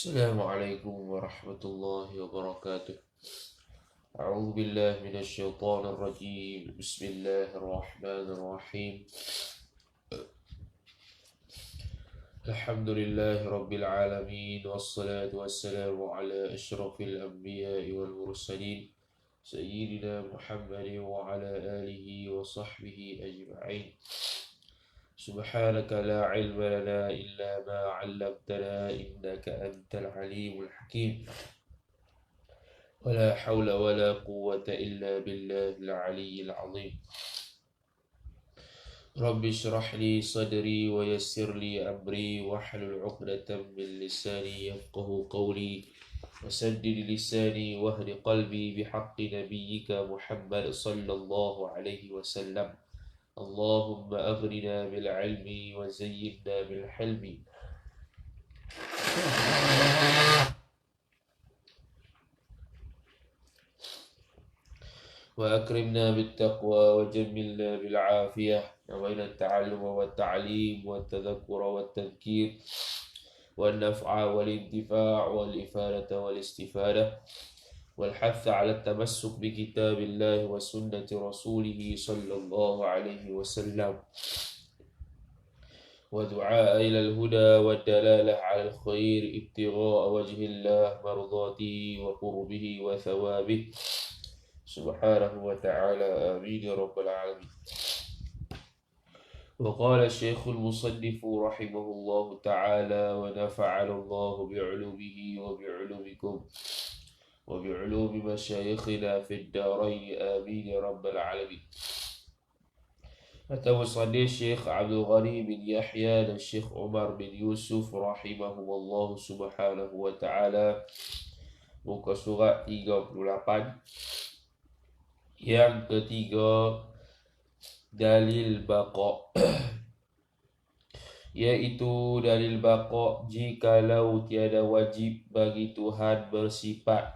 السلام عليكم ورحمة الله وبركاته. أعوذ بالله من الشيطان الرجيم. بسم الله الرحمن الرحيم. الحمد لله رب العالمين، والصلاة والسلام على أشرف الأنبياء والمرسلين سيدنا محمد وعلى آله وصحبه أجمعين. سبحانك لا علم لنا إلا ما علمتنا إنك أنت العليم الحكيم. ولا حول ولا قوة إلا بالله العلي العظيم. رب اشرح لي صدري ويسر لي أمري واحلل عقدة من لساني يفقه قولي وسدد لساني واهد قلبي بحق نبيك محمد صلى الله عليه وسلم. اللهم أغننا بالعلم وزينا بالحلم وأكرمنا بالتقوى وجملنا بالعافية، وبين التعلم والتعليم والتذكر والتذكير والنفع والانتفاع والإفادة والاستفادة والحث على التمسك بكتاب الله وسنة رسوله صلى الله عليه وسلم، ودعاء إلى الهدى والدلالة على الخير ابتغاء وجه الله مرضاته وقربه وثوابه سبحانه وتعالى. آمين يا رب العالمين. وقال الشيخ المصنف رحمه الله تعالى: ونفعنا الله بعلومه وبعلومكم وبعلوم مشايخنا في الدارين، آمين يا رب العالمين. أتوصلني الشيخ عبد الغني بن يحيى الشيخ عمر بن يوسف رحمه الله سبحانه وتعالى, muka surat 38. Yang ketiga, dalil baqa, yaitu dalil baqa jikalau tiada wajib bagi Tuhan bersifat.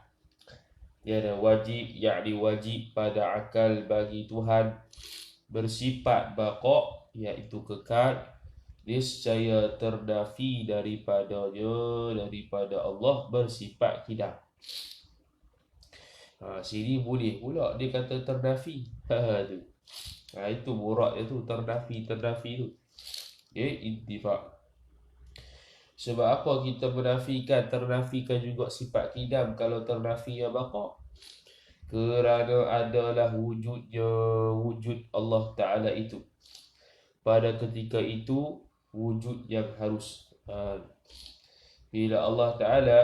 Tiada wajib, yakni wajib pada akal bagi Tuhan bersifat baqa, iaitu kekal, niscaya ternafi daripadanya, daripada Allah bersifat qidam. Sini boleh pula dia kata ternafi. Itu murad dia tu, ternafi tu. Intifa'. Sebab apa kita ternafikan juga sifat qidam kalau ternafi ya baqa? Kerana adalah wujud Allah Ta'ala itu. Pada ketika itu wujud yang harus. Bila Allah Ta'ala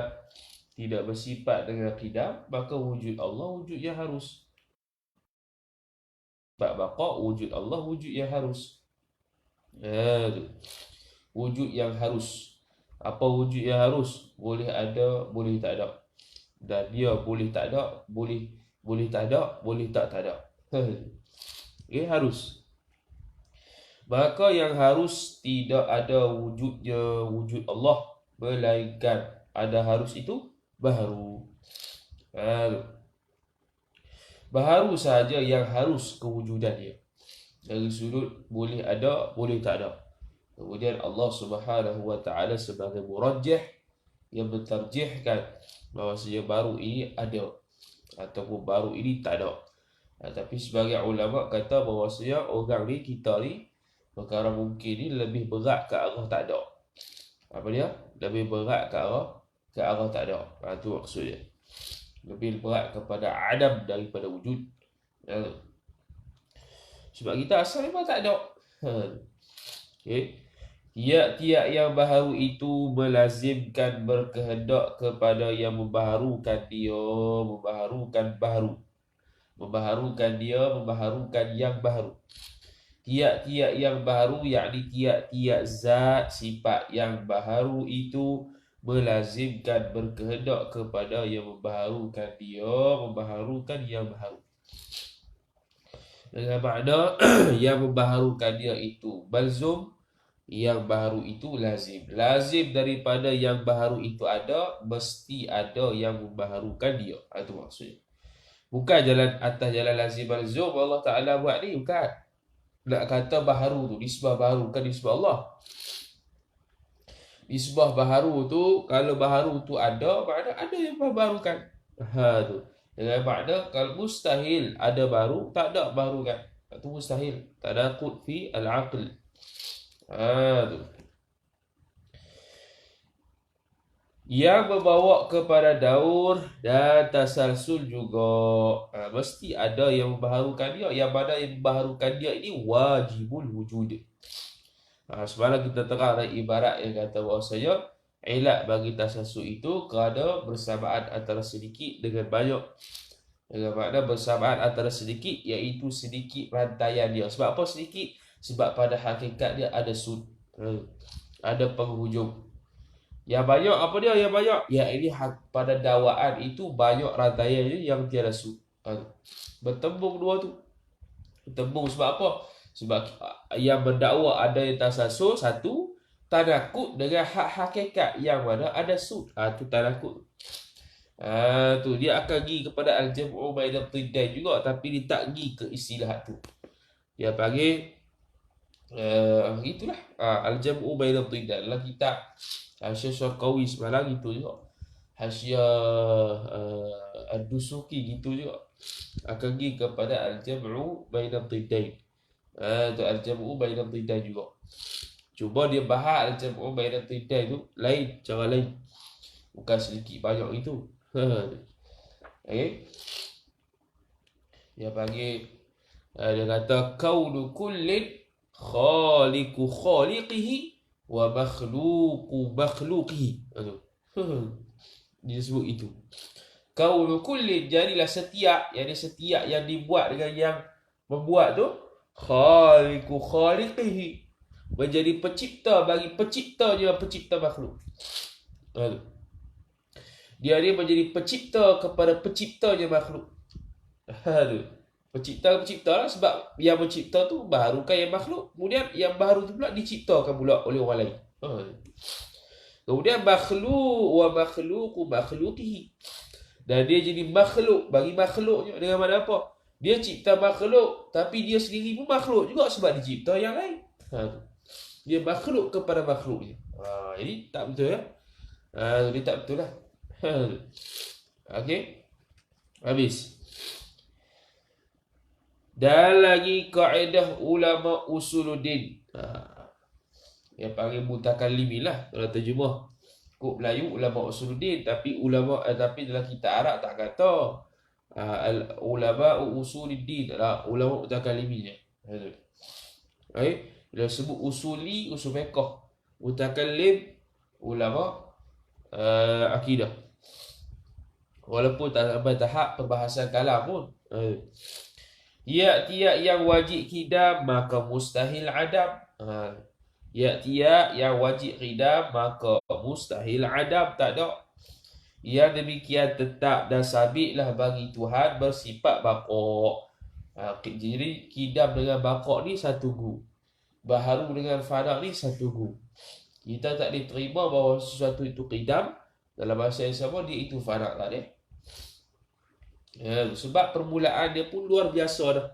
tidak bersifat dengan qidam, maka wujud Allah wujud yang harus. Sifat baqa, wujud Allah wujud yang harus. Wujud yang harus. Apa wujud yang harus? Boleh ada, boleh tak ada. Dan dia boleh tak ada, boleh tak ada, boleh tak ada. Harus. Maka yang harus tidak ada wujudnya wujud Allah, melainkan ada harus itu baharu. Baharu sahaja yang harus kewujudannya. Dari sudut boleh ada, boleh tak ada. Kemudian Allah Subhanahu wa Ta'ala sebagai murajjih yang mentarjihkan bahawasanya baru ini ada ataupun baru ini tak ada. Tapi sebagai ulama kata bahawasanya orang ni, kita ni, perkara mungkin ni lebih berat ke arah tak ada. Apa dia? Lebih berat ke arah tak ada. Itu maksudnya. Lebih berat kepada adam daripada wujud. Sebab kita asal memang tak ada. Tiap-tiap yang baharu itu melazimkan berkehendak kepada yang membaharukan dia, membaharukan baharu. Membaharukan dia, membaharukan yang baharu. Tiap-tiap yang baharu, yakni tiap-tiap zat sifat yang baharu itu melazimkan berkehendak kepada yang membaharukan dia, membaharukan yang baharu. Dengan makna yang membaharukan dia itu balzum, yang baharu itu lazim. Lazim daripada yang baharu itu ada, mesti ada yang membaharukan dia. Itu maksudnya. Bukan jalan atas jalan lazim balzum Allah Ta'ala buat ni, bukan. Nak kata baharu tu, nisbah baharu, bukan nisbah Allah. Misbah baharu tu, kalau baharu tu ada, makna ada yang baharukan. Tu. Dengan makna kalau mustahil ada baru, tak ada baharukan. Itu mustahil. Tanaqud fi al-aql. Tu. Yang membawa kepada daur dan tasalsul juga. Mesti ada yang membaharukan dia. Yang mana yang membaharukan dia ini wajibul wujud. Semalam kita terang ibarat yang kata bahawasanya ilat bagi tasalsul itu kerana bersamaan antara sedikit dengan banyak. Dengan makna bersamaan antara sedikit, iaitu sedikit rantaian dia. Sebab apa sedikit? Sebab pada hakikat dia ada sud, ada penghujung. Yang banyak apa dia? Yang banyak, ya ini pada dakwaan itu banyak rantaian yang tiada sud. Bertembung dua tu. Bertembung sebab apa? Sebab yang berdakwa ada yang tasalsul, satu, tanakut dengan hak hakikat yang mana ada sud. Tu tanakut. Tu dia akan pergi kepada al-jam'u bainal tiddain juga, tapi dia tak pergi ke istilah tu. Dia panggil itulah al-jam'u bainal tiddain dalam kitab Hasyiah Qawi semalam gitu juga. Hasyiah ad-Dusuki gitu juga. Akan pergi kepada al-jam'u bainal tiddain. Tu al-jam'u bainal tiddain juga. Cuba dia bahas al-jam'u bainal tiddain tu lain, cara lain. Bukan sedikit banyak itu. Okay. Dia panggil dia kata kaunu kullin khaliqu khaliqihi wa makhluqu makhluqihi. Dia sebut itu. Kaunu kullin, jadilah setiap, setiap yang dibuat dengan yang membuat tu khaliqu khaliqihi, menjadi pencipta bagi penciptanya pencipta makhluk. Dia menjadi pencipta kepada penciptanya makhluk. Pencipta lah, sebab yang mencipta tu baharukan yang makhluk. Kemudian yang baharu tu pula diciptakan pula oleh orang lain. Kemudian makhluk wa makhluqu makhluqihi. Dan dia jadi makhluk bagi makhluknya. Dengan mana apa? Dia cipta makhluk, tapi dia sendiri pun makhluk juga sebab dia cipta yang lain. Dia makhluk kepada makhluknya. Jadi tak betul ya. Dia tak betul lah. Okey. Habis. Dan lagi kaedah ulama usuluddin. Yang panggil mutakallimin lah kalau terjemah. Kok Melayu ulama usuluddin, tapi tapi dalam kitab Arab tak kata ulama usuluddin, ulama mutakallimin. Okey. Dia sebut usuli, usul fiqh. Mutakallim, ulama akidah. Walaupun tak sampai tahap perbahasan kalam pun. Ya yang wajib qidam maka mustahil adam. Ya yang wajib qidam maka mustahil adam, tak ada. Yang demikian tetap dan sabitlah bagi Tuhan bersifat baqa. Jadi qidam dengan baqa ni satu gu. Baharu dengan fana ni satu gu. Kita tak diterima bahawa sesuatu itu qidam, dalam bahasa yang sama dia itu fana, tak ada. Sebab permulaan dia pun luar biasa dah.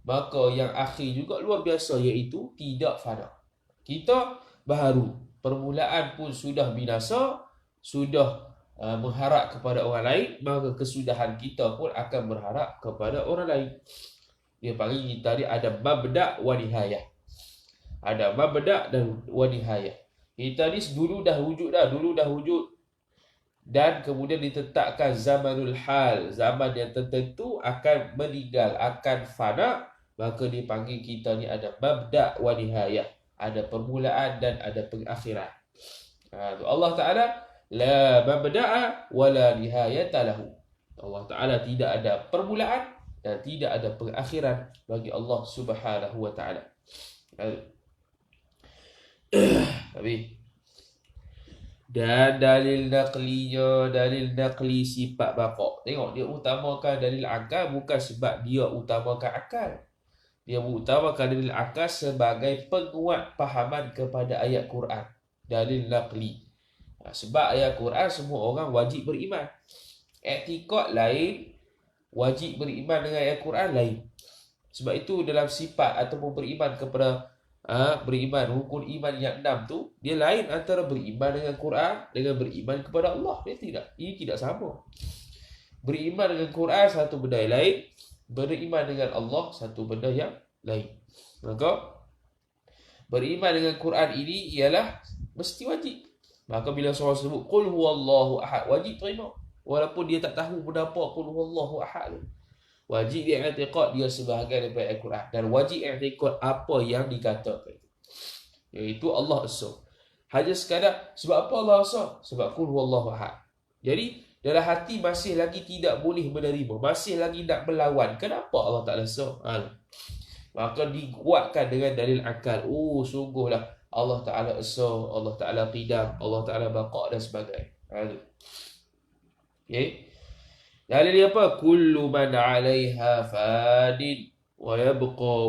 Maka yang akhir juga luar biasa, iaitu tidak fana. Kita baharu, permulaan pun sudah binasa, sudah mengharap kepada orang lain, maka kesudahan kita pun akan berharap kepada orang lain. Dia panggil kita ni ada mabda' wa nihayah. Ada mabda' dan wa nihayah. Kita ni dulu dah wujud. Dan kemudian ditetapkan zamanul hal, zaman yang tertentu akan meninggal, akan fana, maka dipanggil kita ni ada mabda' wa nihayah, ada permulaan dan ada pengakhiran. Allah Ta'ala la mabda'a wa la nihayata lahu. Allah Ta'ala tidak ada permulaan dan tidak ada pengakhiran bagi Allah Subhanahu wa Ta'ala. Habis. Dan dalil naqli sifat baqa. Tengok, dia utamakan dalil akal bukan sebab dia utamakan akal. Dia utamakan dalil akal sebagai penguat fahaman kepada ayat Quran. Dalil naqli. Sebab ayat Quran semua orang wajib beriman. I'tiqad lain, wajib beriman dengan ayat Quran lain. Sebab itu dalam sifat ataupun beriman kepada beriman, rukun iman yang 6 tu, dia lain antara beriman dengan Quran dengan beriman kepada Allah. Ini tidak sama. Beriman dengan Quran satu benda yang lain, beriman dengan Allah satu benda yang lain. Maka beriman dengan Quran ini ialah mesti wajib. Maka bila seorang sebut qul huwallahu ahad, wajib terima walaupun dia tak tahu benda apa qul huwallahu ahad tu. Wajib i'tiqad dia sebahagian daripada Al-Quran, dan wajib i'tiqad apa yang dikatakan, iaitu Allah Esa. Hanya sekadar sebab apa Allah Esa? Sebab qul huwallahu ahad. Jadi dalam hati masih lagi tidak boleh menerima, masih lagi nak melawan. Kenapa Allah Ta'ala Esa? Maka dikuatkan dengan dalil akal. Sungguhlah Allah Ta'ala Esa, Allah Ta'ala Qidam, Allah Ta'ala Baqa' dan sebagainya. Okay. Dalil dia apa? Kullu man 'alaiha fadin wa yabqa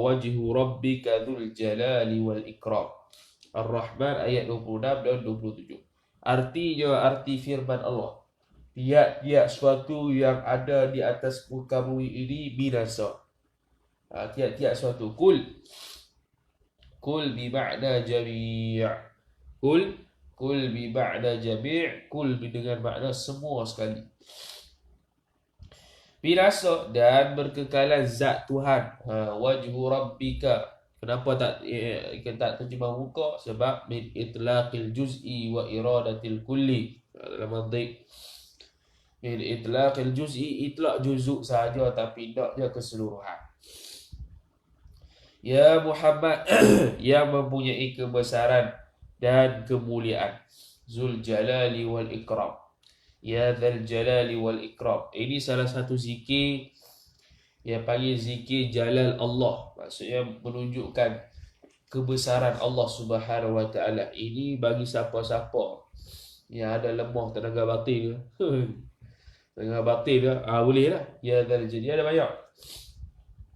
wajhu rabbika dzul jalali wal ikram. Ar-Rahman ayat 26 dan 27. Arti firman Allah, tiap-tiap suatu yang ada di atas muka bumi ini binasa. Tiap-tiap suatu. Kul bermakna jami'. Kul bermakna jami'. Kul dengan makna semua sekali. Binasa dan berkekalan zat Tuhan. Wajhu rabbika. Kenapa tak terjemah muka? Sebab min itlaqil juz'i wa iradatil kulli. Dalam mantik, min itlaqil juz'i, itlaq juzuk sahaja tapi tak dia keseluruhan. Ya Muhammad yang mempunyai kebesaran dan kemuliaan, Zul Jalali wal Ikram. Ya Dzal Jalali wal Ikram. Ini salah satu zikir yang panggil zikir Jalal Allah. Maksudnya menunjukkan kebesaran Allah Subhanahu wa ta'ala. Ini bagi siapa-siapa yang ada lemah tenaga batin. Tenaga batin boleh lah. Ya Dzal Jalali, ada banyak.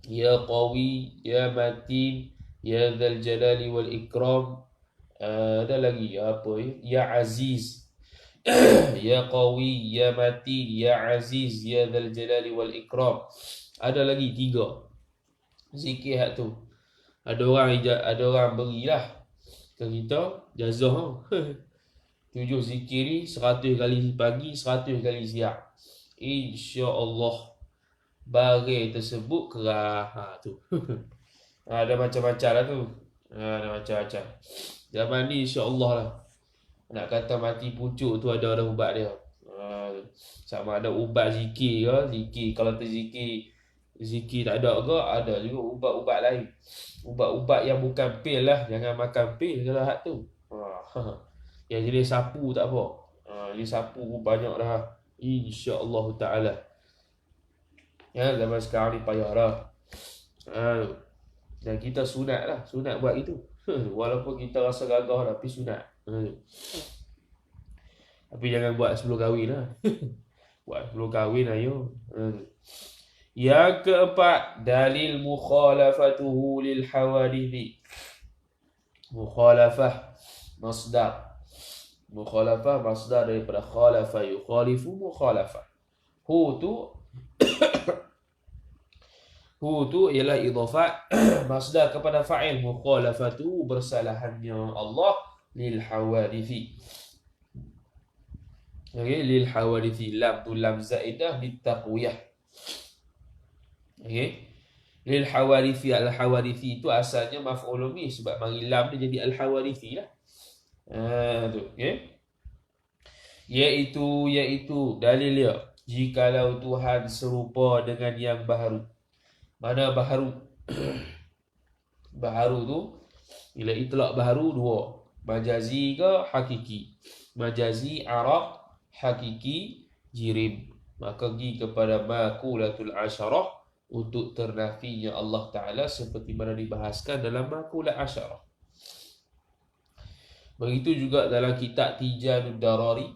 Ya Qawi, Ya Matin, Ya Dzal Jalali wal Ikram. Ada lagi apa ya? Ya Aziz. Ya Qawi, Ya Matin, Ya Aziz, Ya Dzal Jalali wal Ikram. Ada lagi 3 zikir hak tu. Ada orang berilah ke kita jazah. 7 zikir ni 100 kali pagi, 100 kali siang. InsyaAllah barang tersebut kerah. Tu. Ada macam-macam lah tu. Ada macam-macam. Zaman ni insyaAllah lah. Nak kata mati pucuk tu ada ubat dia. Sama ada ubat zikir ke, zikir kalau zikir tak ada ke, ada juga ubat-ubat lain. Ubat-ubat yang bukan pil lah. Jangan makan pil kalau hak tu. Yang jenis sapu tak apa. Jenis sapu banyak dah. InsyaAllah ta'ala. Ya, zaman sekarang ni payah dah. Dan kita sunat lah. Sunat buat itu. Walaupun kita rasa gagah tapi sunat. Tapi jangan buat sebelum kahwin lah. Buat sebelum kahwin ayo. Yang keempat, dalil mukhalafatuhu lil hawadithi. Mukhalafah masdar. Mukhalafah masdar daripada khalafa yukhalifu mukhalafah. Hu tu ialah idhafat masdar kepada fa'il. Mukhalafatu bersalahannya Allah lil hawadithi. Okay, lil hawadithi. Lam tu lam zaidah litaqwiyah. Okay. Lil hawarithi, al hawarithi itu asalnya maf'ul bih, sebab mari lam dia jadi al hawarithi lah. Tu, okay. Iaitu dalil dia, jikalau Tuhan serupa dengan yang baharu. Mana baharu? Baharu tu bila itlaq baharu 2, majazi ke hakiki. Majazi Arab, hakiki jirim. Maka pergi kepada maqulatul asyarah untuk ternafinya Allah Ta'ala seperti mana dibahaskan dalam Maqulah Asyarah. Begitu juga dalam kitab Tijanud Darari,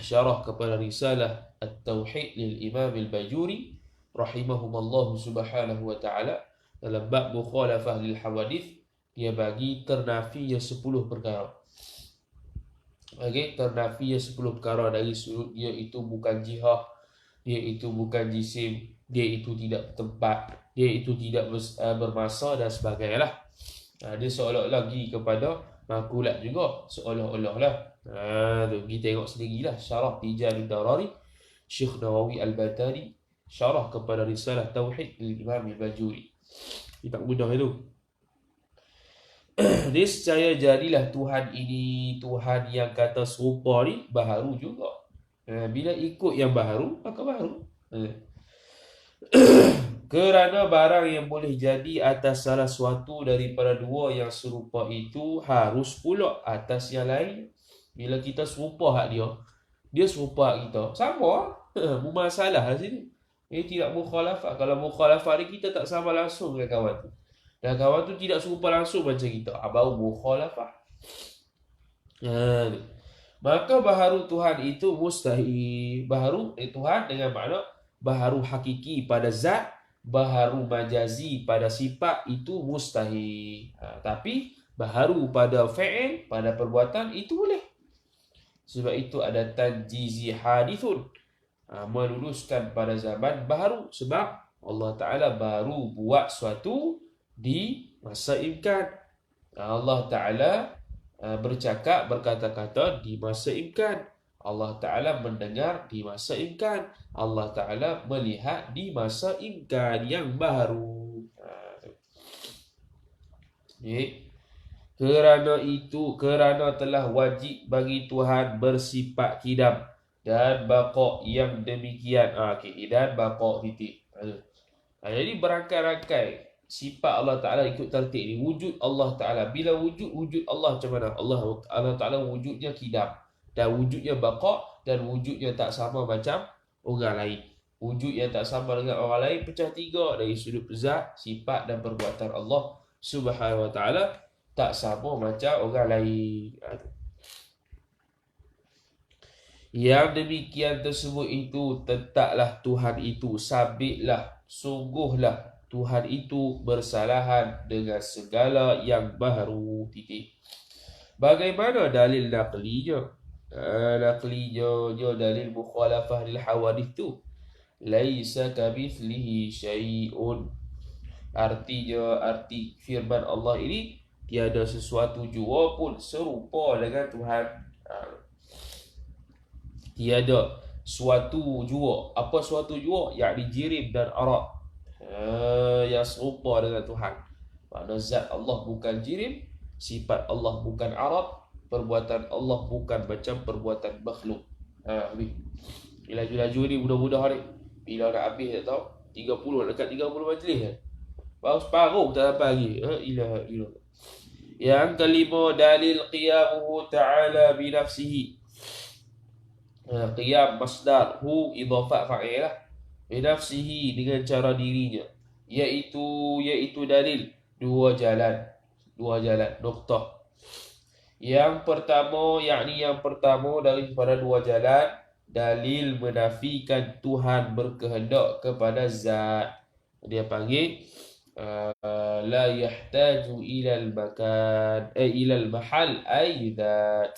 syarah kepada risalah At-Tauhid lil Imam Al-Bajuri rahimahumallahu subhanahu wa ta'ala, dalam bab mukhalafah lil hawadith, dia bagi ternafinya 10 perkara. Okay, ternafinya 10 perkara dari sudut dia itu bukan jihah, dia itu bukan jisim, dia itu tidak tempat, dia itu tidak bermasa dan sebagainya lah. Dia seolah-olah pergi kepada makulat juga, seolah-olah lah. Pergi tengok sendirilah syarah Tijan Darari Syekh Nawawi Al-Batari, syarah kepada risalah Tauhid Imam Al-Bajuri. Tak mudah itu. Niscaya jadilah Tuhan ini Tuhan yang kata serupa ni baharu juga. Bila ikut yang baharu, maka baharu. Kerana barang yang boleh jadi atas salah suatu daripada dua yang serupa itu harus pula atas yang lain. Bila kita serupa hak dia serupa hak kita, sama. Masalah lah sini. Ini tidak mukhalafah. Kalau mukhalafah ni kita tak sama langsung dengan kawan tu. Dan kawan tu tidak serupa langsung macam kita. Baru mukhalafah. Maka baharu Tuhan itu mustahil. Baharu Tuhan dengan makna baharu hakiki pada zat, baharu majazi pada sifat itu mustahil. Tapi baharu pada fi'il, pada perbuatan itu boleh. Sebab itu ada tanjizi hadithun, meluluskan pada zaman baharu. Sebab Allah Ta'ala baru buat suatu di masa imkan. Allah Ta'ala bercakap, berkata-kata di masa imkan. Allah Ta'ala mendengar di masa imkan. Allah Ta'ala melihat di masa imkan yang baru. Kerana telah wajib bagi Tuhan bersifat kidam dan baqa yang demikian. Dan baqa titik. Jadi berangkai-rangkai sifat Allah Ta'ala ikut tertib ni. Wujud Allah Ta'ala. Bila wujud Allah macam mana? Allah Ta'ala wujudnya kidam. Dan wujudnya baqa, dan wujudnya tak sama macam orang lain. Wujud yang tak sama dengan orang lain pecah tiga dari sudut zat, sifat dan perbuatan Allah Subhanahu wa ta'ala tak sama macam orang lain. Yang demikian tersebut itu tetaplah Tuhan itu, sabitlah, sungguhlah Tuhan itu bersalahan dengan segala yang baharu. Titik. Bagaimana dalil naqlinya? Naqlinya dalil mukhalafah lil hawadith tu. Laisa kamithlihi syai'un. Arti firman Allah ini, tiada sesuatu jua pun serupa dengan Tuhan. Tiada suatu jua. Apa suatu jua? Yakni jirim dan arak, yang serupa dengan Tuhan. Makna zat Allah bukan jirim, sifat Allah bukan arak, perbuatan Allah bukan macam perbuatan makhluk. Laju-laju ni mudah-mudah ni. Bila nak habis tak tahu, 30 dekat 30 majlis kan. Baru separuh tak sampai lagi. Ilah. Yang kelima, dalil qiyamuhu ta'ala binafsihi. Qiyam masdar, hu idhafat fa'il lah. Binafsihi, dengan cara dirinya. Iaitu dalil dua jalan. Noktah. Yang pertama daripada dua jalan, dalil menafikan Tuhan berkehendak kepada zat. Dia panggil la yahtaju ilal makan, ilal mahal ay zat.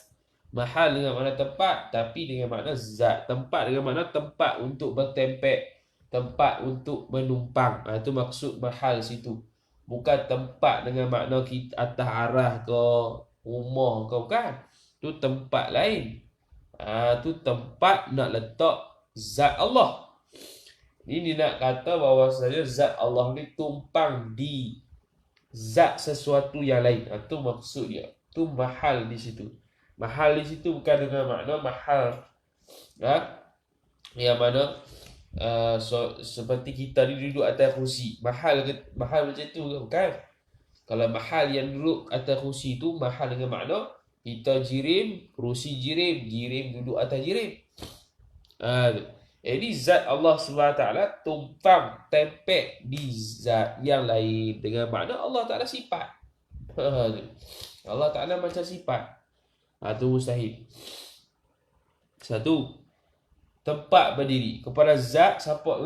Mahal dengan makna tempat, tapi dengan makna zat. Tempat dengan makna tempat untuk bertempek, tempat untuk menumpang. Itu maksud mahal situ. Bukan tempat dengan makna kita atas arah ke rumah kau, bukan. Tu tempat lain. Tu tempat nak letak zat Allah. Ini nak kata bahawa saja zat Allah ni tumpang di zat sesuatu yang lain. Tu maksud dia. Tu mahal di situ. Mahal di situ bukan dengan makna mahal yang mana seperti kita ni duduk atas kursi. Mahal macam tu ke? Bukan. Kalau mahal yang duduk atas kursi tu mahal dengan makna kita jirim, kursi jirim duduk atas jirim. Jadi zat Allah SWT tumpang tempek di zat yang lain dengan makna Allah Ta'ala sifat. Allah Ta'ala macam sifat. Itu mustahil. Satu, tempat berdiri. Kepada zat,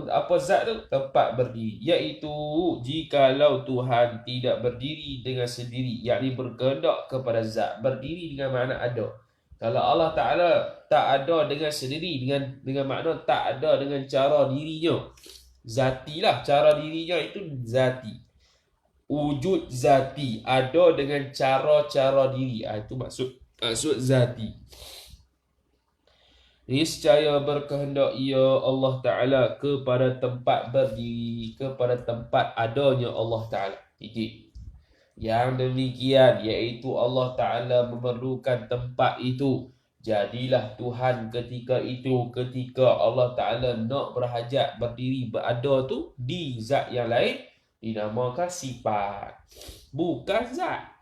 apa zat tu? Tempat berdiri. Iaitu jikalau Tuhan tidak berdiri dengan sendiri, yakni berkehendak kepada zat. Berdiri dengan makna ada. Kalau Allah Ta'ala tak ada dengan sendiri, dengan makna tak ada dengan cara dirinya, Zati lah, cara dirinya itu zati. Wujud zati, ada dengan cara-cara diri. Itu maksud zati. Niscaya berkehendak ia Allah Ta'ala kepada tempat berdiri, kepada tempat adanya Allah Ta'ala. Titik. Yang demikian, iaitu Allah Ta'ala memerlukan tempat itu. Jadilah Tuhan ketika itu, ketika Allah Ta'ala nak berhajat, berdiri, berada tu di zat yang lain, dinamakan sifat. Bukan zat.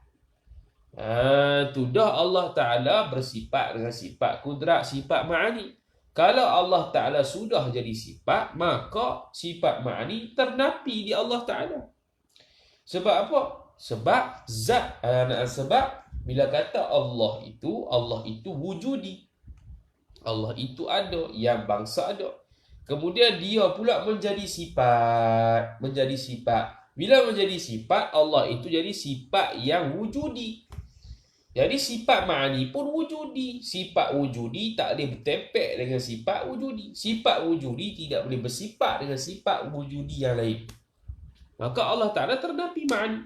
Dah Allah Ta'ala bersifat dengan sifat kudrat, sifat ma'ani. Kalau Allah Ta'ala sudah jadi sifat, maka sifat ma'ani ternapi di Allah Ta'ala. Sebab apa? Sebab zat. Sebab bila kata Allah itu wujudi. Allah itu ada, yang bangsa ada. Kemudian dia pula menjadi sifat. Bila menjadi sifat, Allah itu jadi sifat yang wujudi. Jadi sifat ma'ani pun wujudi. Sifat wujudi tak boleh bertepek dengan sifat wujudi. Sifat wujudi tidak boleh bersifat dengan sifat wujudi yang lain. Maka Allah Ta'ala ternapi ma'ani.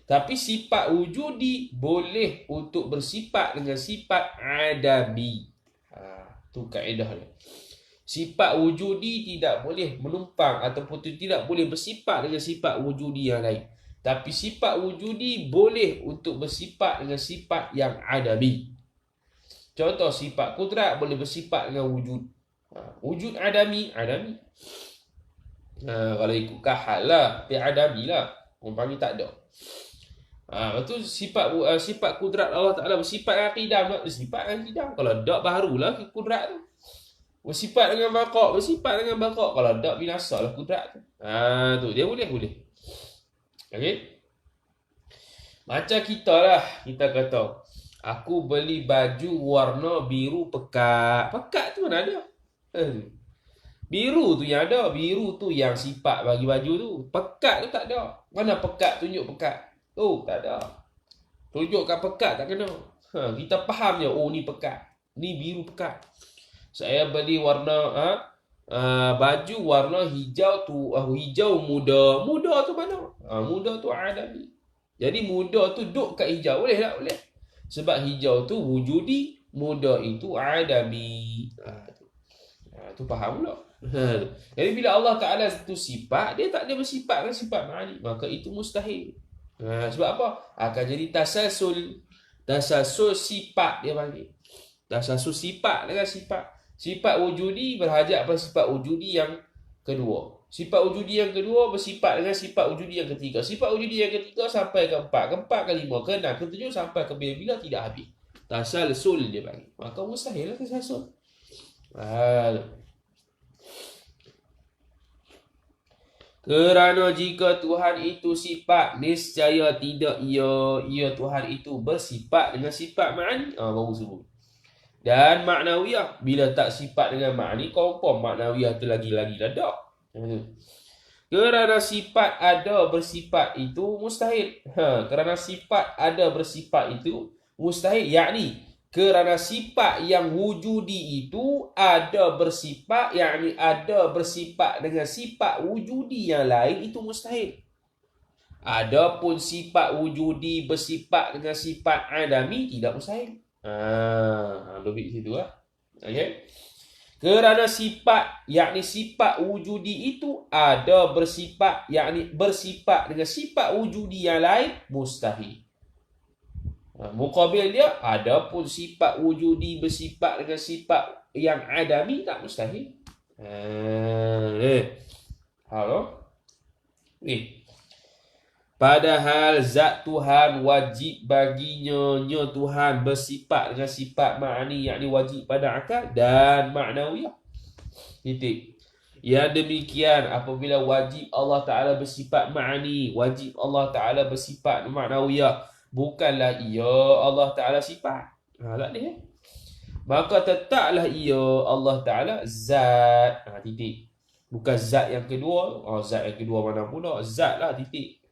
Tapi sifat wujudi boleh untuk bersifat dengan sifat adami. Itu kaedah dia. Sifat wujudi tidak boleh menumpang ataupun tidak boleh bersifat dengan sifat wujudi yang lain. Tapi sifat wujudi boleh untuk bersifat dengan sifat yang adami. Contoh, sifat kudrat boleh bersifat dengan wujud. Wujud adami. Kalau ikutkan hal lah, adami lah. Orang panggil tak ada. Itu sifat kudrat Allah Ta'ala bersifat dengan qidam. Bersifat dengan qidam. Kalau tak, barulah kudrat tu. Bersifat dengan baqa'. Kalau tak, binasa lah kudrat tu. Tu dia boleh. Okey. Macam kita lah, kita kata, aku beli baju warna biru pekat. Pekat tu mana ada? Biru tu yang ada. Biru tu yang sifat bagi baju tu. Pekat tu tak ada. Mana pekat? Tunjuk pekat. Tak ada. Tunjukkan pekat tak kena. Kita faham je, ni pekat. Ni biru pekat. Saya beli warna baju warna hijau tu, hijau muda. Muda tu mana? Muda tu adami. Jadi muda tu duduk kat hijau. Boleh tak? Boleh. Sebab hijau tu wujudi, muda itu adami. Tu faham pula. Jadi bila Allah Ta'ala itu sifat, dia tak ada bersifat dengan sifat ma'ani. Maka itu mustahil. Sebab apa? Akan jadi tasasul. Tasasul sifat dia panggil. Tasasul sifat dengan sifat. Sifat wujudi berhajat pada sifat wujudi yang kedua. Sifat wujudi yang kedua bersifat dengan sifat wujudi yang ketiga. Sifat wujudi yang ketiga sampai ke empat. Keempat ke lima, ke enam, ke tujuh, sampai ke bila tidak habis. Tasalsul dia panggil. Maka mustahil lah tasalsul. Kerana jika Tuhan itu sifat, niscaya tidak ia Tuhan itu bersifat dengan sifat ma'ani. Baru sebut. Dan maknawiyah, bila tak sifat dengan ma'ani, confirm maknawiyah tu lagi-lagi ledak. Kerana sifat ada bersifat itu mustahil. Kerana sifat ada bersifat itu mustahil. Yakni kerana sifat yang wujudi itu ada bersifat, yakni ada bersifat dengan sifat wujudi yang lain, itu mustahil. Adapun sifat wujudi bersifat dengan sifat adami, tidak mustahil. Lebih situ lah. Okay. Kerana sifat, yakni sifat wujudi itu ada bersifat, yakni bersifat dengan sifat wujudi yang lain, mustahil. Muqabil dia, ada pun sifat wujudi bersifat dengan sifat yang adami, tak mustahil. Halo? Padahal zat Tuhan wajib baginya Tuhan bersifat dengan sifat ma'ani, yakni wajib pada akal dan ma'nawiyah. Titik. Yang demikian apabila wajib Allah Ta'ala bersifat ma'ani, wajib Allah Ta'ala bersifat ma'nawiyah, bukanlah ia Allah Ta'ala sifat. Tak ada. Maka tetaplah ia Allah Ta'ala zat. Titik. Bukan zat yang kedua. Zat yang kedua mana pula? Zat lah, titik.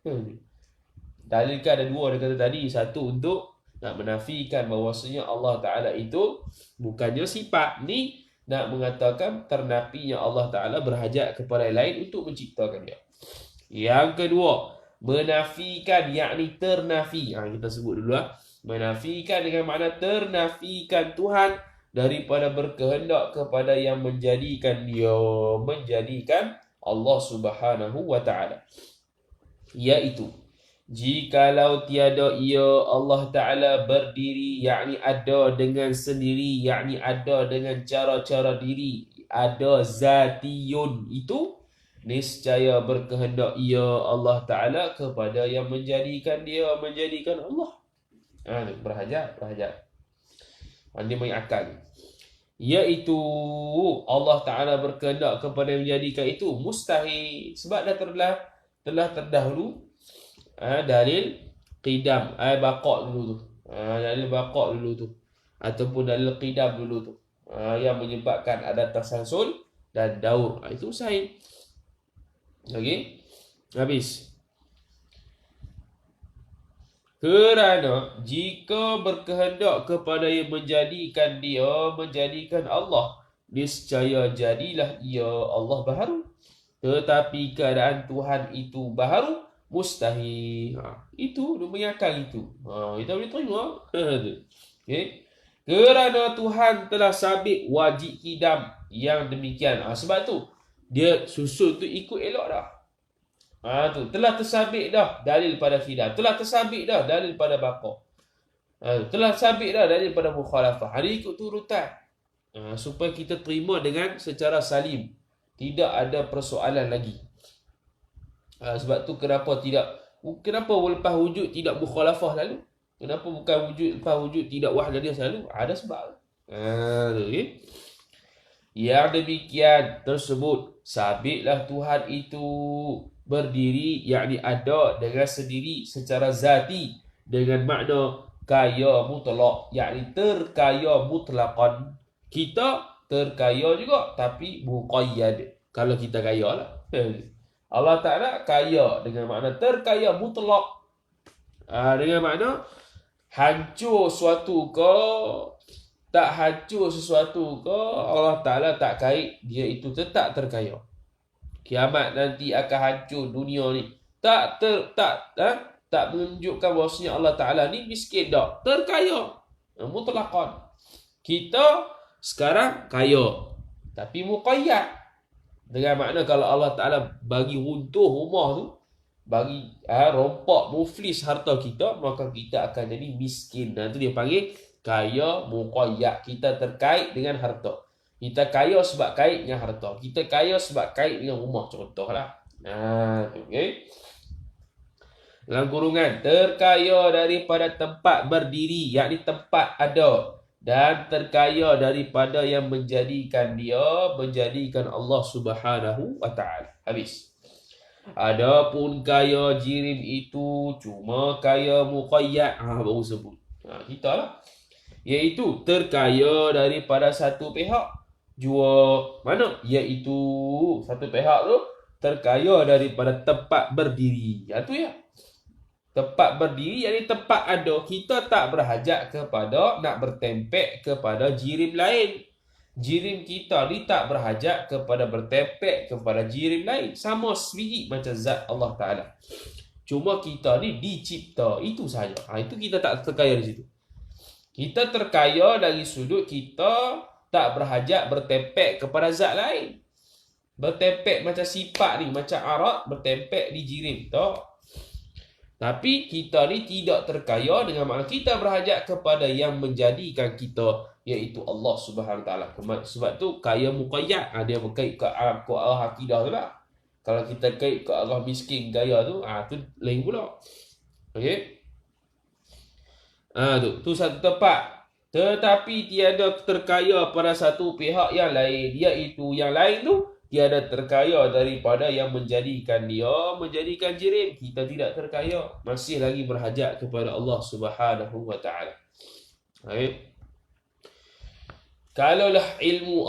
Dalilkan ada dua dia kata tadi. Satu untuk nak menafikan bahawasanya Allah Ta'ala itu bukannya sifat. Ni nak mengatakan ternafinya Allah Ta'ala berhajat kepada yang lain untuk menciptakan dia. Yang kedua, menafikan, yakni ternafi. Kita sebut dulu lah. Menafikan dengan makna ternafikan Tuhan daripada berkehendak kepada yang menjadikan dia, menjadikan Allah Subhanahu wa Ta'ala. Iaitu, jikalau tiada ia Allah Ta'ala berdiri, yakni ada dengan sendiri, yakni ada dengan cara-cara diri, ada zatiyun, itu niscaya berkehendak ia Allah Ta'ala kepada yang menjadikan dia, menjadikan Allah. Berhajat. Dia mengakal. Iaitu Allah Ta'ala berkehendak kepada yang menjadikan itu mustahil. Sebab dah telah terdahulu dalil qidam, baqa' dulu tu. Dalil baqa' dulu tu. Ataupun dalil qidam dulu tu. Yang menyebabkan ada tasalsul dan daur. Itu mustahil. Okey. Habis. Kerana jika berkehendak kepada yang menjadikan dia, menjadikan Allah, niscaya jadilah ia Allah baharu. Tetapi keadaan Tuhan itu baharu, mustahil. Itu dia menyangkal itu. Kita boleh terima. Okay. Kerana Tuhan telah sabit wajib qidam yang demikian. Sebab tu dia susun tu ikut elok dah. Tu telah tersabit dah dalil pada qidam. Telah tersabit dah dalil pada baqa'. Telah sabit dah dalil pada mukhalafah. Hari ikut turutan. Supaya kita terima dengan secara salim. Tidak ada persoalan lagi. Sebab tu kenapa lepas wujud tidak mukhalafah lalu? Kenapa bukan wujud lepas wujud tidak wahdaniyah selalu? Ada sebab. Okay. Yang demikian tersebut, sabitlah Tuhan itu berdiri, yakni ada dengan sendiri secara zati, dengan makna kaya mutlak, yakni terkaya mutlaqan. Kita terkaya juga tapi muqayyad. Kalau kita kaya lah. Allah Ta'ala kaya dengan makna terkaya mutlak. Dengan makna hancur sesuatu ke tak hancur sesuatu ke, Allah Ta'ala tak kait, dia itu tetap terkaya. Kiamat nanti akan hancur dunia ni. Tak menunjukkan bahawasanya Allah Ta'ala ni miskin dah. Terkaya. Mutlaqan. Kita sekarang kaya. Tapi muqayyad. Dengan makna kalau Allah Ta'ala bagi runtuh rumah tu, bagi rompak, muflis harta kita, maka kita akan jadi miskin. Itu dia panggil kaya muqayyad. Kita terkait dengan harta. Kita kaya sebab kait dengan harta. Kita kaya sebab kait dengan rumah, contohlah. Okay. Dalam kurungan, terkaya daripada tempat berdiri, yakni tempat ada, dan terkaya daripada yang menjadikan dia, menjadikan Allah Subhanahu wa Ta'ala. Habis. Adapun kaya jirim itu cuma kaya muqayyad. Baru sebut. Kita lah. Iaitu terkaya daripada satu pihak. Jua mana? Iaitu satu pihak tu terkaya daripada tempat berdiri. Itu ya. Tempat berdiri, yakni tempat ada. Kita tak berhajat kepada nak bertempek kepada jirim lain. Jirim kita ni tak berhajat kepada bertempek kepada jirim lain. Sama sebiji macam zat Allah Ta'ala. Cuma kita ni dicipta. Itu sahaja. Itu kita tak terkaya di situ. Kita terkaya dari sudut kita tak berhajat bertempek kepada zat lain. Bertempek macam sifat ni, macam arat, bertempek di jirim. Tak. Tapi kita ni tidak terkaya dengan makna kita berhajat kepada yang menjadikan kita, iaitu Allah Subhanahu Wa Ta'ala. Sebab tu kaya muqayyad. Dia berkait ke arah akidah tu lah. Kalau kita kait ke arah miskin gaya tu, tu lain pula. Okey. Tu satu tempat. Tetapi tiada terkaya pada satu pihak yang lain, iaitu yang lain tu tiada terkaya daripada yang menjadikan dia, menjadikan jirim. Kita tidak terkaya, masih lagi berhajat kepada Allah Subhanahu Wa Ta'ala. Baik. Kalaulah ilmu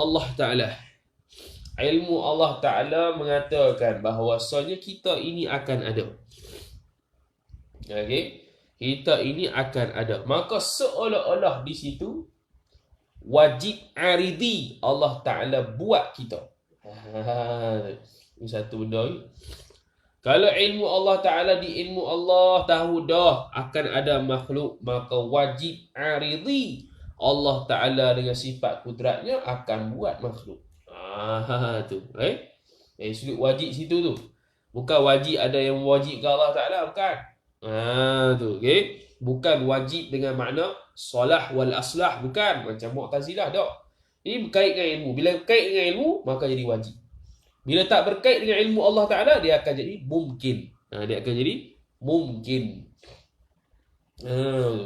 Allah Ta'ala mengatakan bahawasanya kita ini akan ada. Okey. Kita ini akan ada. Maka seolah-olah di situ wajib aridi Allah Ta'ala buat kita. Ini satu benda ni. Kalau ilmu Allah Ta'ala di ilmu Allah tahu dah akan ada makhluk, maka wajib aridi Allah Ta'ala dengan sifat kudratnya akan buat makhluk. Tu. Sudut wajib situ tu. Bukan wajib ada yang wajib ke Allah Ta'ala, bukan. Tu, okey. Bukan wajib dengan makna salah wal aslah, bukan. Macam Mu'tazilah tak. Ini berkait dengan ilmu. Bila berkait dengan ilmu, maka jadi wajib. Bila tak berkait dengan ilmu Allah Ta'ala, dia akan jadi mungkin. Dia akan jadi mungkin.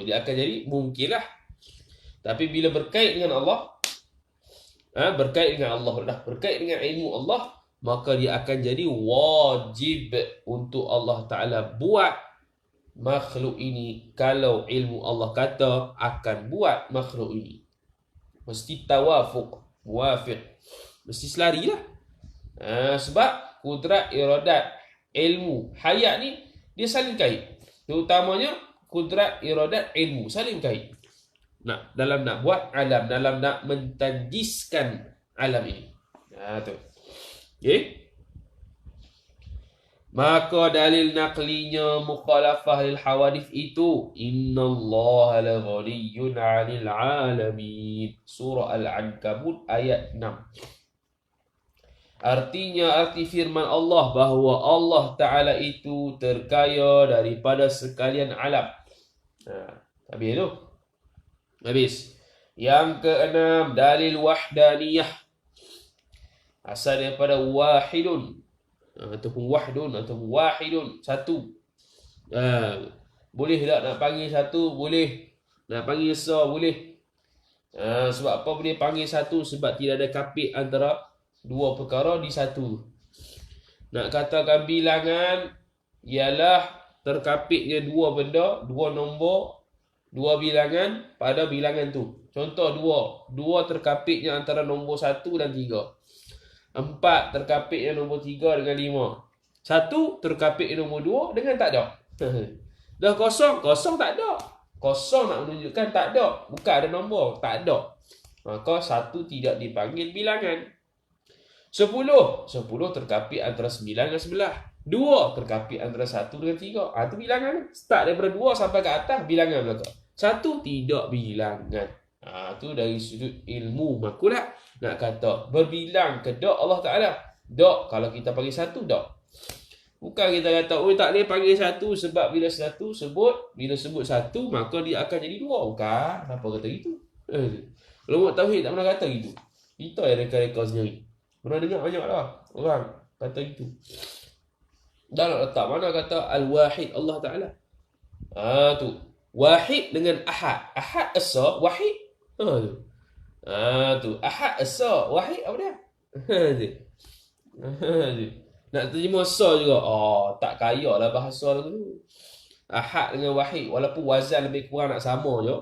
Dia akan jadi mungkin lah. Tapi bila berkait dengan Allah, berkait dengan Allah, berkait dengan ilmu Allah, maka dia akan jadi wajib untuk Allah Ta'ala buat makhluk ini. Kalau ilmu Allah kata akan buat makhluk ini, mesti tawafuq, muwafiq, mesti selarilah. Sebab kudrat, iradat, ilmu, hayat ni dia saling kait. Terutamanya kudrat, iradat, ilmu saling kait. Dalam nak buat alam, dalam nak mentajiskan alam ini. Tu. Okay? Maka dalil naqlinya mukhalafah lil hawadith itu innallaha la ghaniyyun 'anil 'alamin. Surah Al-Ankabut ayat 6. Artinya, arti firman Allah bahawa Allah Ta'ala itu terkaya daripada sekalian alam. Habis tu. Habis. Yang keenam, dalil wahdaniyah. Asal daripada wahidun. Ataupun wahdun, ataupun wahidun. Satu. Boleh tak nak panggil satu? Boleh. Nak panggil sa? Boleh. Sebab apa boleh panggil satu? Sebab tidak ada kapit antara dua perkara di satu. Nak katakan bilangan ialah terkapitnya dua benda, dua nombor, dua bilangan pada bilangan tu. Contoh dua. Dua terkapitnya antara nombor 1 dan 3. 4 terkapitnya nombor 3 dengan 5. 1 terkapitnya nombor 2 dengan tak ada. Dah kosong, kosong tak ada. Kosong nak menunjukkan tak ada. Bukan ada nombor, tak ada. Maka 1 tidak dipanggil bilangan. 10 terkapit antara 9 dengan 11. 2 terkapit antara 1 dengan 3. Itu bilangan. Start daripada 2 sampai ke atas, bilangan belakang. 1 tidak bilangan. Itu dari sudut ilmu makulah. Nak kata berbilang ke dak Allah Ta'ala. Dak kalau kita panggil 1, dak. Bukan kita kata tak boleh panggil 1 sebab bila 1 sebut, bila sebut 1 maka dia akan jadi 2. Bukan. Siapa kata gitu? Ulama tauhid tak pernah kata gitu. Kita yang reka-reka sendiri. Pernah dengar banyak lah orang kata gitu. Dan letak mana kata Al-Wahid Allah Ta'ala. Tu. Wahid dengan Ahad. Ahad Esa, Wahid. Tu. Ahad Esa, Wahid apa dia? Nak terjemah Esa juga. Tak kaya lah bahasa tu. Ahad dengan Wahid. Walaupun wazan lebih kurang nak sama je.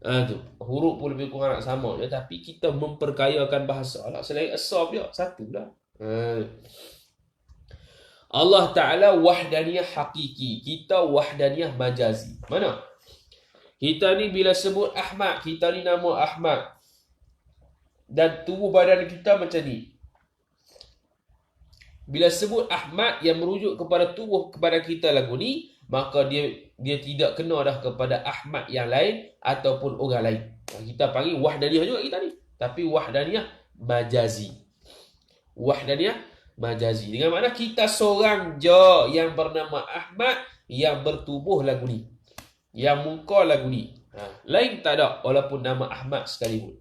Tu. Huruf pun lebih kurang nak sama je. Tapi kita memperkayakan bahasa lah. Selain Esa dia, satu lah. Allah Ta'ala wahdaniyah hakiki. Kita wahdaniyah majazi. Mana? Kita ni bila sebut Ahmad, kita ni nama Ahmad. Dan tubuh badan kita macam ni. Bila sebut Ahmad yang merujuk kepada tubuh kepada kita lagu ni, maka dia tidak kena dah kepada Ahmad yang lain ataupun orang lain. Kita panggil wahdaniyah juga kita ni. Tapi wahdaniyah majazi. Wahdaniyah majazi. Dengan makna kita seorang je yang bernama Ahmad yang bertubuh lagu ni. Yang muka lagu ni. Lain tak ada walaupun nama Ahmad sekalipun.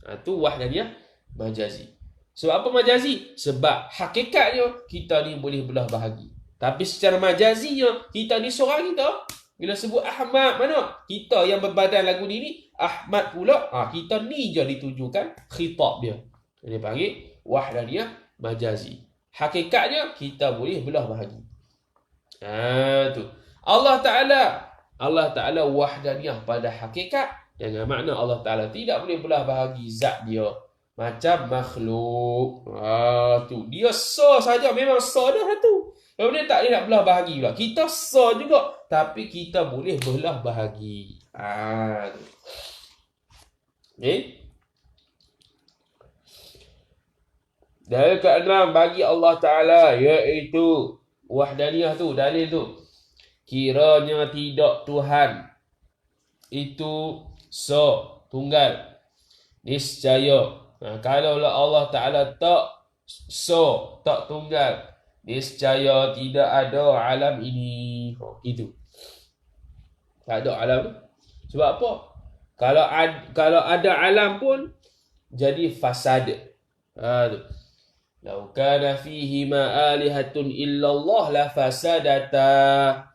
Itu wahdaniyah majazi. Sebab apa majazi? Sebab hakikatnya kita ni boleh belah bahagi. Tapi secara majazinya kita ni seorang kita. Bila sebut Ahmad mana? Kita yang berbadan lagu ni Ahmad pula. Kita ni je ditujukan khitab dia. Dia panggil wahdaniyah majazi. Hakikatnya kita boleh belah bahagi. Tu. Allah Ta'ala wahdaniyah pada hakikat. Dengan makna Allah Ta'ala tidak boleh belah bahagi zat dia. Macam makhluk. Tu. Dia sa saja. Memang sa dah satu. Kemudian tak boleh nak belah bahagi pula. Kita sa juga. Tapi kita boleh belah bahagi. Okay? Dalil ke-6 bagi Allah Ta'ala, iaitu wahdaniyah tu, dalil tu. Kiranya tidak Tuhan itu tunggal. Niscaya. Kalaulah Allah Ta'ala tak tak tunggal, niscaya tidak ada alam ini. Itu. Tak ada alam. Sebab apa? Kalau ada alam pun jadi fasad. Tu. Lau kana fihi ma alihatun illallah la fasadata.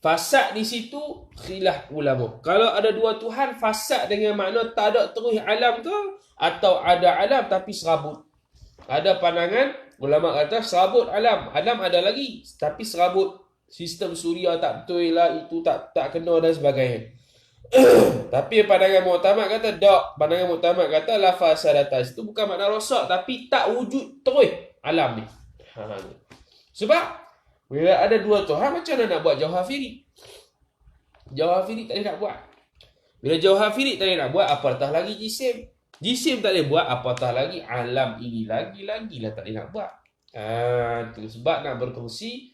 Fasad di situ khilaf ulama. Kalau ada dua Tuhan, fasad dengan makna tak ada terus alam ke atau ada alam tapi serabut. Ada pandangan ulama kata serabut alam. Alam ada lagi tapi serabut. Sistem suria tak betul lah, itu tak kena dan sebagainya. Tapi pandangan muktamad kata tak. Pandangan muktamad kata la fasadata. Itu bukan makna rosak tapi tak wujud terus alam ni. Sebab bila ada dua Tuhan, macam mana nak buat jauhar firik? Jauhar firik tak boleh nak buat. Bila jauhar firik tak boleh nak buat, apatah lagi jisim. Jisim tak boleh buat, apatah lagi alam ini lagi-lagi lah tak boleh nak buat. Itu sebab nak berkongsi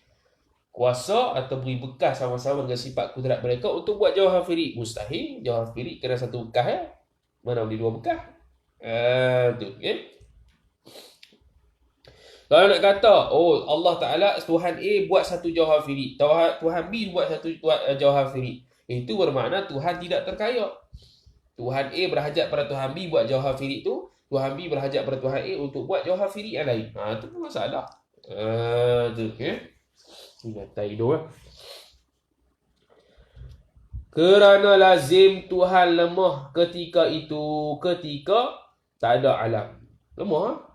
kuasa atau beri bekas sama-sama dengan sifat kudrat mereka untuk buat jauhar firik. Mustahil. Jauhar firik kena satu bekas ya. Mana boleh dua bekas? Itu. Okay? Kalau nak kata, Allah Ta'ala Tuhan A buat satu jauhar firik, Tuhan B buat satu jauhar firik, itu bermakna Tuhan tidak terkaya. Tuhan A berhajat pada Tuhan B buat jauhar firik tu, Tuhan B berhajat pada Tuhan A untuk buat jauhar firik yang lain. Itu pun masalah. Tu, okay? Kata hidup. Kerana lazim Tuhan lemah ketika tak ada alam. Lemah.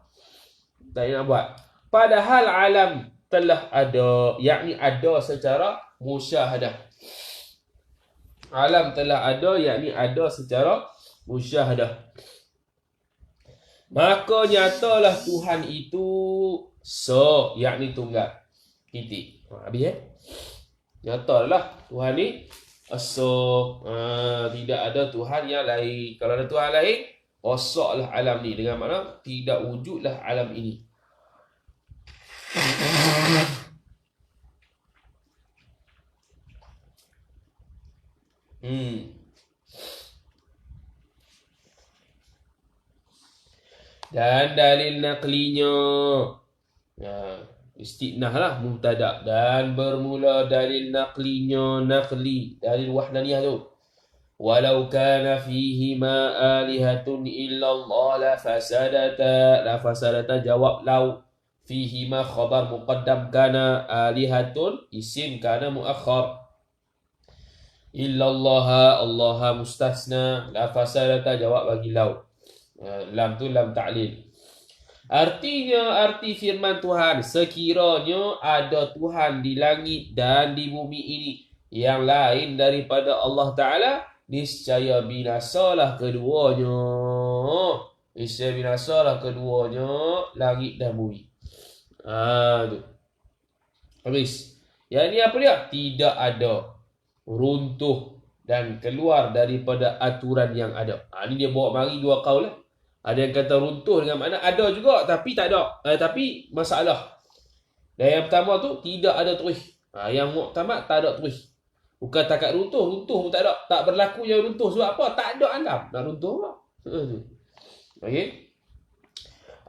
Tak nak buat. Padahal alam telah ada, yakni ada secara musyahadah. Alam telah ada, yakni ada secara musyahadah. Maka nyatalah Tuhan itu yakni tunggal. Titik. Habis nyatalah Tuhan ni tidak ada Tuhan yang lain. Kalau ada Tuhan lain, rosaklah alam ni. Dengan makna tidak wujudlah alam ini. Dan dalil naqlinya, istinah lah mubtada, dan bermula dalil naqlinya, dalil wahdaniyah tu. Walau kana fihi ma alihatun illallah la fasadata jawab lau. Fihi ma khabar muqaddam kana alihatun isim kana muakhar. Illallah Allah mustasna, la fasadata jawab bagi lau. Lam tu lam ta'lil. Artinya arti firman Tuhan, sekiranya ada Tuhan di langit dan di bumi ini yang lain daripada Allah Ta'ala, niscaya binasalah keduanya. Niscaya binasalah keduanya, langit dan bumi. Tu. Habis. Yang ni apa dia? Tidak ada, runtuh dan keluar daripada aturan yang ada. Ni dia bawa mari dua kaul lah. Ada yang kata runtuh dengan makna ada juga tapi tak ada. Tapi masalah. Dan yang pertama tu tidak ada terus. Yang muktamad tak ada terus. Bukan takat runtuh pun tak ada. Tak berlaku yang runtuh. Sebab apa? Tak ada alam. Nak runtuh apa? Okey.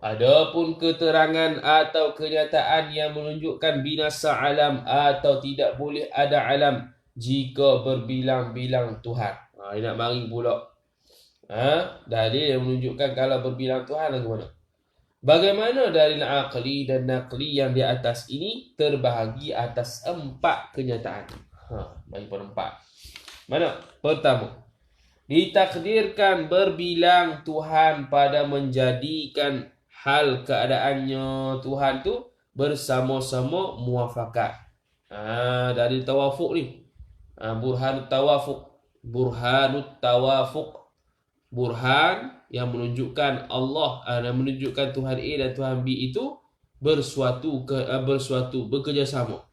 Adapun keterangan atau kenyataan yang menunjukkan binasa alam atau tidak boleh ada alam jika berbilang-bilang Tuhan. Dia nak mari pula. Dalil yang menunjukkan kalau berbilang Tuhan lagu mana? Bagaimana dalil aqli dan naqli yang di atas ini terbahagi atas 4 kenyataan. Bagi pada 4. Mana? Pertama, ditakdirkan berbilang Tuhan pada menjadikan hal keadaannya Tuhan tu bersama-sama muafakat. Dari tawafuk ni. Burhanut tawafuk. Burhan yang menunjukkan Allah, menunjukkan Tuhan A dan Tuhan B itu bekerjasama.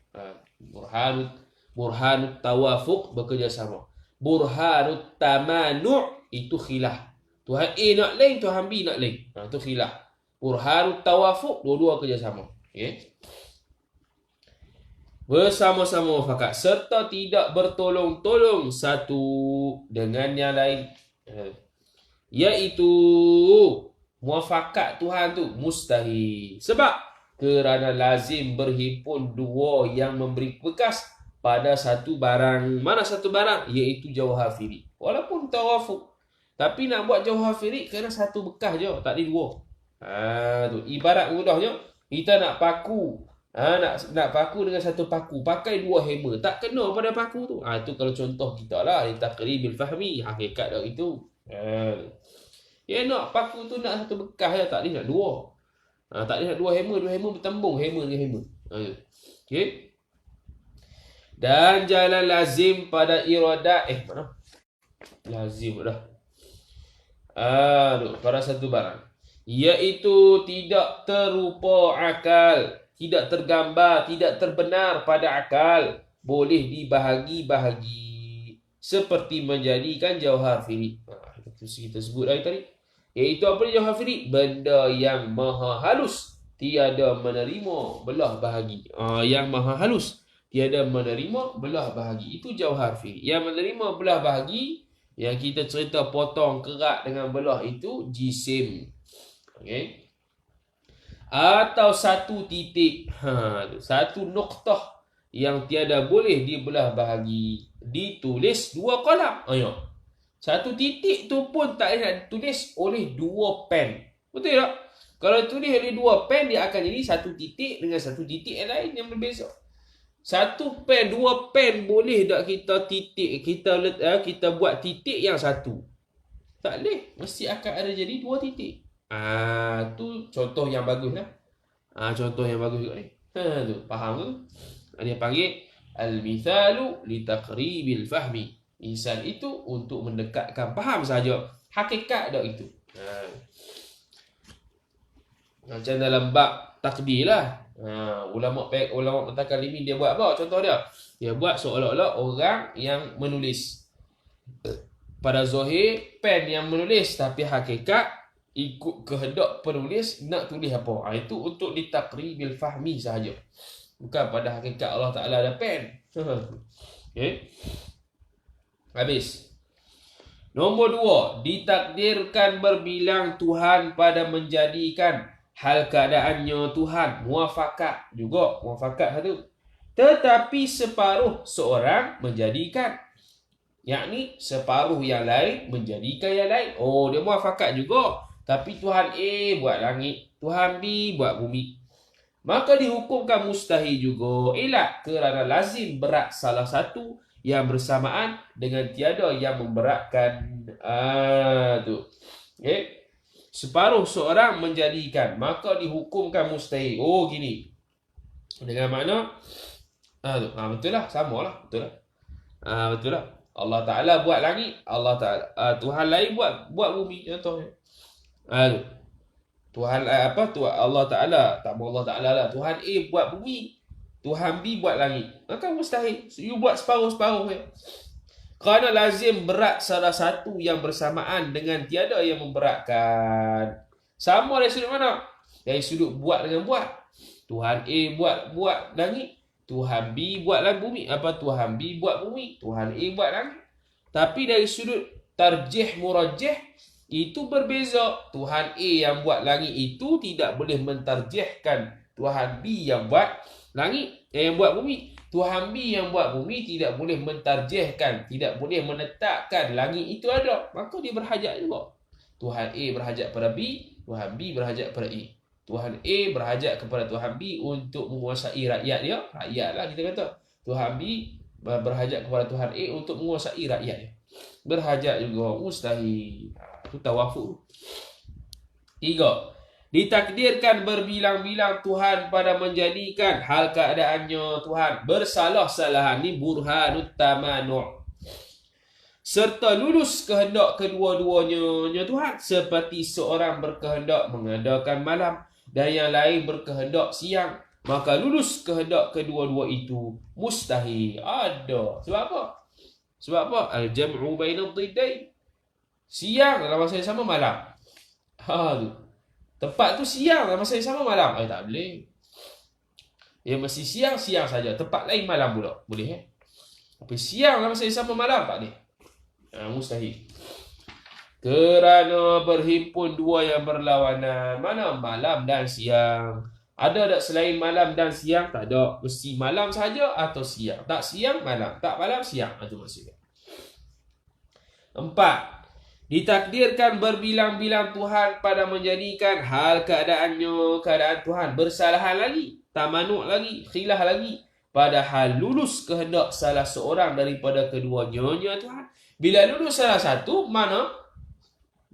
Burhanut tawafuk bekerjasama. Burhanut tamanu' itu khilaf. Tuhan A nak lain, Tuhan B nak lain. Itu khilaf. Burhanut tawafuq, dua-dua kerjasama. Okay. Bersama-sama muafakat serta tidak bertolong-tolong satu dengan yang lain. Iaitu muafakat Tuhan tu mustahil. Sebab kerana lazim berhimpun dua yang memberi bekas pada satu barang. Mana satu barang? Iaitu jauhar firik. Walaupun tawafuq, tapi nak buat jauhar firik kena satu bekas je, tak ada dua. Tu ibarat mudahnya kita nak paku. Nak paku dengan satu paku, pakai dua hammer, tak kena pada paku tu. Tu kalau contoh kita lah, taqribil fahmi, hakikat dah itu. Nak paku tu nak satu bekas je, tak boleh nak dua. Tak boleh nak dua hammer bertembung, hammer dengan hammer. Okay. Dan jalan lazim pada iradat mana? Lazim dah. Pada satu barang, iaitu tidak terupa akal, tidak tergambar, tidak terbenar pada akal, boleh dibahagi-bahagi seperti menjadikan jauhar firik. Kita sebut tadi. Iaitu apa jauhar firik? Benda yang maha halus, tiada menerima belah bahagi. Yang maha halus, tiada menerima belah bahagi. Itu jauhar firik. Yang menerima belah bahagi, yang kita cerita potong kerat dengan belah itu jisim. Okay. Atau satu titik, satu noktah yang tiada boleh dibelah bahagi, ditulis dua kolam. Satu titik tu pun tak boleh nak ditulis oleh dua pen. Betul tak? Kalau tulis oleh dua pen, dia akan jadi satu titik dengan satu titik yang lain yang berbeza. Satu pen, dua pen boleh tak kita titik, kita buat titik yang satu? Tak boleh. Mesti akan ada jadi dua titik. Tu contoh yang bagus lah. Contoh yang bagus juga ni. Tu faham ke? Dia panggil al-mithalu li taqribil fahmi. Misal itu untuk mendekatkan faham saja. Hakikat dak itu. Macam dalam bab takdir lah. Ulama mutakallimin dia buat apa? Contoh dia. Dia buat seolah-olah orang yang menulis. Pada zahir pen yang menulis, tapi hakikat ikut kehendak penulis nak tulis apa. Itu untuk ditakribil fahmi sahaja. Bukan pada hakikat Allah Ta'ala ada pen. Okay. Habis. Nombor 2. Ditakdirkan berbilang Tuhan pada menjadikan hal keadaannya Tuhan. Muafakat juga. Muafakat satu. Tetapi separuh seorang menjadikan. Yakni separuh yang lain menjadikan yang lain. Dia muafakat juga. Tapi Tuhan A buat langit, Tuhan B buat bumi. Maka dihukumkan mustahil juga. Kerana lazim berat salah satu yang bersamaan dengan tiada yang memberatkan. Okay. Separuh seorang menjadikan, maka dihukumkan mustahil. Gini. Dengan makna betul lah, sama lah, betul lah. Betul lah. Allah Ta'ala buat langit, Allah Ta'ala Tuhan lain buat bumi, contohnya. Tuhan Allah Ta'ala, tak mau Allah Ta'ala lah. Tuhan A buat bumi, Tuhan B buat langit. Maka mustahil. You buat separuh-separuh je. Kerana lazim berat salah satu yang bersamaan dengan tiada yang memberatkan. Sama dari sudut mana? Dari sudut buat dengan buat. Tuhan A buat langit, Tuhan B buatlah bumi. Tuhan B buat bumi, Tuhan A buat langit. Tapi dari sudut tarjih murajjih, itu berbeza. Tuhan A yang buat langit itu tidak boleh mentarjihkan Tuhan B yang buat langit, yang buat bumi. Tuhan B yang buat bumi tidak boleh mentarjihkan, tidak boleh menetapkan langit itu ada. Maka dia berhajat juga. Tuhan A berhajat pada B, Tuhan B berhajat pada A. Tuhan A berhajat kepada Tuhan B untuk menguasai rakyat dia. Rakyat lah kita kata. Tuhan B berhajat kepada Tuhan A untuk menguasai rakyat dia. Berhajat juga. Mustahil. Itu tawafuq. 3. Ditakdirkan berbilang-bilang Tuhan pada menjadikan hal keadaannya Tuhan bersalah-salahan. Ni burhanut tamanu'. Serta lulus kehendak kedua-duanya Tuhan. Seperti seorang berkehendak mengadakan malam dan yang lain berkehendak siang. Maka lulus kehendak kedua-dua itu mustahil. Ada. Sebab apa? Al-jam'u bainad diddain. Siang dalam masa yang sama malam. Tu. Tempat tu siang dalam masa yang sama malam. Tak boleh. Dia mesti siang saja. Tempat lain malam pula. Boleh Tapi siang dalam masa yang sama malam tak boleh. Mustahil. Kerana berhimpun dua yang berlawanan. Mana malam dan siang? Ada tak selain malam dan siang? Tak ada. Mesti malam saja atau siang. Tak siang, malam. Tak malam, siang. Itu maksudnya. 4. Ditakdirkan berbilang-bilang Tuhan pada menjadikan hal keadaannya, keadaan Tuhan bersalahan lagi, tamanuk lagi, khilaf lagi. Padahal lulus kehendak salah seorang daripada keduanya Tuhan. Bila lulus salah satu, mana?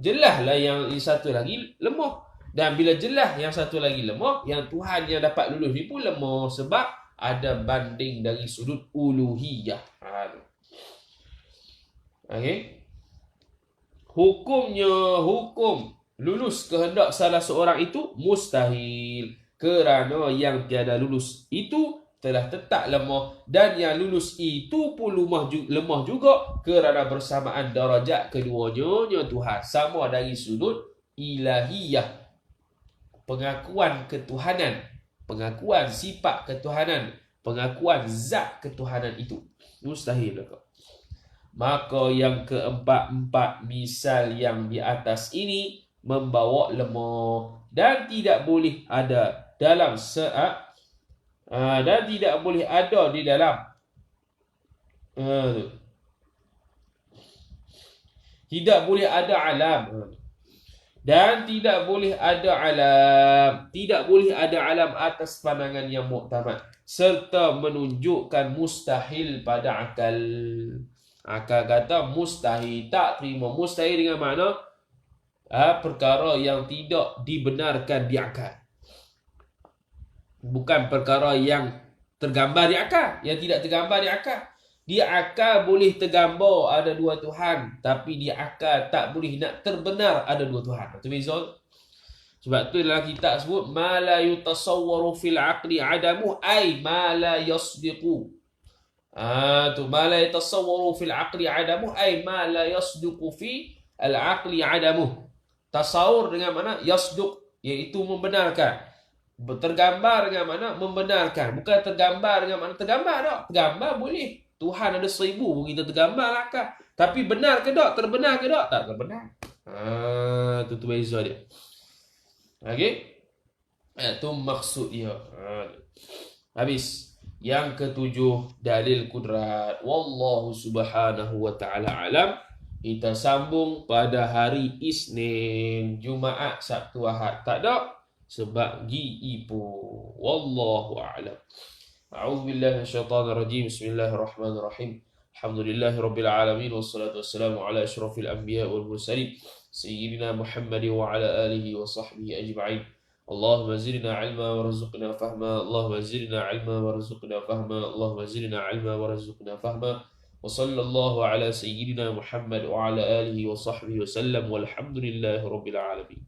Jelaslah yang satu lagi lemah. Dan bila jelas yang satu lagi lemah, yang Tuhan yang dapat lulus ni pun lemah. Sebab ada banding dari sudut uluhiyah. Okey. Hukum lulus kehendak salah seorang itu mustahil. Kerana yang tiada lulus itu telah tetap lemah. Dan yang lulus itu pun lemah juga. Kerana bersamaan darajat keduanya Tuhan. Sama dari sudut ilahiyah. Pengakuan ketuhanan, pengakuan sifat ketuhanan, pengakuan zat ketuhanan itu mustahil belaka. Maka yang keempat misal yang di atas ini membawa lemah dan tidak boleh ada dalam dan tidak boleh ada di dalam tidak boleh ada alam. Dan tidak boleh ada alam atas pandangan yang muktamad serta menunjukkan mustahil pada akal. Akal kata mustahil, tak terima. Mustahil dengan makna perkara yang tidak dibenarkan di akal. Bukan perkara yang tergambar di akal, yang tidak tergambar di akal. Di akal boleh tergambar ada dua Tuhan, tapi di akal tak boleh nak terbenar ada dua Tuhan. Itu beza. Sebab tu dalam kitab sebut ma la yutasawwaru fil aqli adamu ay ma la yasdiqu. Tu ma la yutasawwaru fil aqli adamu ay ma la yasdiqu fi al aqli adamu. Tasawur dengan mana yasduq, iaitu membenarkan. Tergambar dengan mana membenarkan. Bukan tergambar dengan mana tergambar tak. Tergambar boleh. Tuhan ada 1000 pun kita tergambar lah kan. Tapi benar ke tak? Terbenar ke tak? Tak terbenar. Itu beza dia. Okey. Itu maksud dia. Habis. Yang ketujuh, dalil kudrat. Wallahu subhanahu wa ta'ala alam. Kita sambung pada hari Isnin, Jumaat, Sabtu, Ahad. Tak ada. Sebab giipu. Wallahu a'lam. أعوذ بالله من الشيطان الرجيم بسم الله الرحمن الرحيم الحمد لله رب العالمين والصلاة والسلام على أشرف الأنبياء والمرسلين سيدنا محمد وعلى آله وصحبه أجمعين اللهم زدنا علما ورزقنا فهما اللهم زدنا علما ورزقنا فهما اللهم زدنا علما ورزقنا فهما وصلى الله على سيدنا محمد وعلى آله وصحبه وسلم والحمد لله رب العالمين.